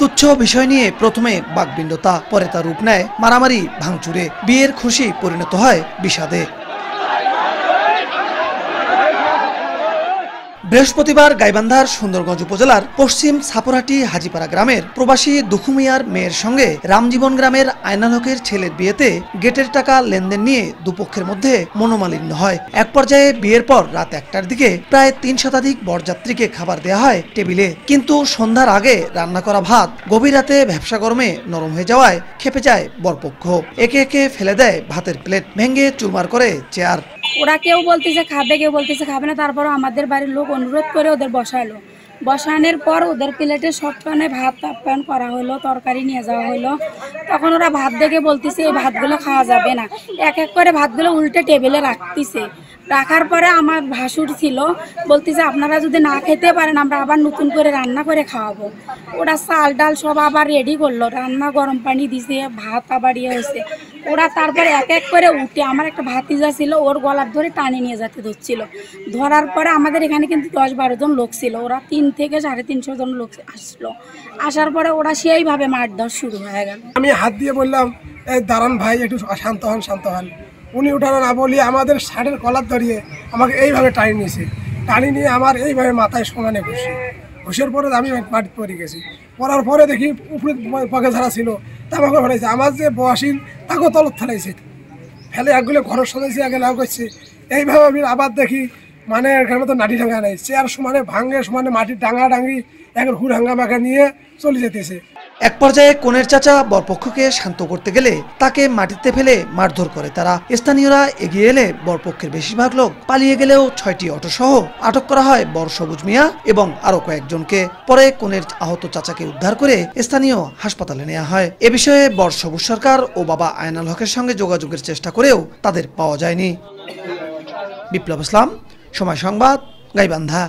তুচ্ছ বিষয় নিয়ে প্রথমে বাকবিন্ডতা, পরে তা রূপ নেয় মারামারি ভাঙচুরে। বিয়ের খুশি পরিণত হয় বিষাদে। বৃহস্পতিবার গাইবান্ধার সুন্দরগঞ্জ উপজেলার পশ্চিম সাপুরহাটি হাজিপাড়া গ্রামের প্রবাসী দুখু মিয়ার মেয়ের সঙ্গে রামজীবন গ্রামের আয়নাল হকের ছেলের বিয়েতে গেটের টাকা লেনদেন নিয়ে দুপক্ষের মধ্যে মনোমালিন্য হয়। এক পর্যায়ে বিয়ের পর রাত 1টার দিকে প্রায় 3 শতাধিক বরযাত্রীকে খাবার দেওয়া হয় টেবিলে, কিন্তু সন্ধ্যার আগে রান্না করা ভাত গভীর রাতে ভ্যাপসা গরমে নরম হয়ে যাওয়ায় খেপে যায় বরপক্ষ। একে একে ফেলে দেয় ভাতের প্লেট, ভেঙে চুরমার করে চেয়ার। ওরা কেউ বলতেছে খাবে, কেউ বলতেছে খাবে না। তারপরও আমাদের বাড়ির লোক অনুরোধ করে ওদের বসালো। বসানোর পর ওদের প্লেটে সবখানে ভাত আপ্যায়ন করা হলো, তরকারি নিয়ে যাওয়া হলো। তখন ওরা ভাত দেখে বলতেছে এই ভাতগুলো খাওয়া যাবে না। এক এক করে ভাতগুলো উল্টে টেবিলে রাখতেছে। রাখার পরে আমার ভাসুর ছিল, বলতেছে আপনারা যদি না খেতে পারেন আমরা আবার নতুন করে রান্না করে খাওয়াবো। ওরা চাল ডাল সব আবার রেডি করলো, রান্না গরম পানি দিছে, ভাত আবার ইয়ে হয়েছে। ওরা তারপরে এক এক করে উঠে, আমার একটা ভাতিজা ছিল, ওর গলার ধরে টানে নিয়ে যেতে ধরছিল। ধরার পরে আমাদের এখানে কিন্তু 10-12 জন লোক ছিল। ওরা 3 থেকে 350 জন লোক আসলো। আসার পরে ওরা সেইভাবে মারধর শুরু হয়ে গেল। আমি হাত দিয়ে বললাম এই দাঁড়ান ভাই, একটু শান্ত হন শান্ত হন। উনি উঠানো না বলি আমাদের শার্টের কলার ধরিয়ে আমাকে এইভাবে টানি নিয়েছে। টানি নিয়ে আমার এইভাবে মাথায় সমানে ঘুষের পরে আমি মাটি পড়ে গেছি। পড়ার পরে দেখি উপরে পকে ঝাড়া ছিল, তামাকে ফেলাইছে। আমার যে বসিল তাকেও তলত ফেলাইছে, ফেলে একগুলো ঘরের সদাইছে, আগে লাভ করছে। এইভাবে আমি আবার দেখি মানে এখানে তো নাটি ডাঙ্গা নেই, চেয়ার সমানে ভাঙে, সমানে মাটির ডাঙ্গা ডাঙ্গি এক হুড় হাঙ্গামাকে নিয়ে চলে যেতেছে। এক পর্যায়ে কনের চাচা বরপক্ষকে শান্ত করতে গেলে তাকে মাটিতে ফেলে মারধর করে তারা। স্থানীয়রা এগিয়ে এলে বরপক্ষের বেশিরভাগ লোক পালিয়ে গেলেও 6টি অটো সহ আটক করা হয় বর সবুজ মিয়া এবং আরো কয়েকজনকে। পরে কনের আহত চাচাকে উদ্ধার করে স্থানীয় হাসপাতালে নেওয়া হয়। এ বিষয়ে বর সবুজ সরকার ও বাবা আয়নাল হকের সঙ্গে যোগাযোগের চেষ্টা করেও তাদের পাওয়া যায়নি। বিপ্লব ইসলাম, সময় সংবাদ, গাইবান্ধা।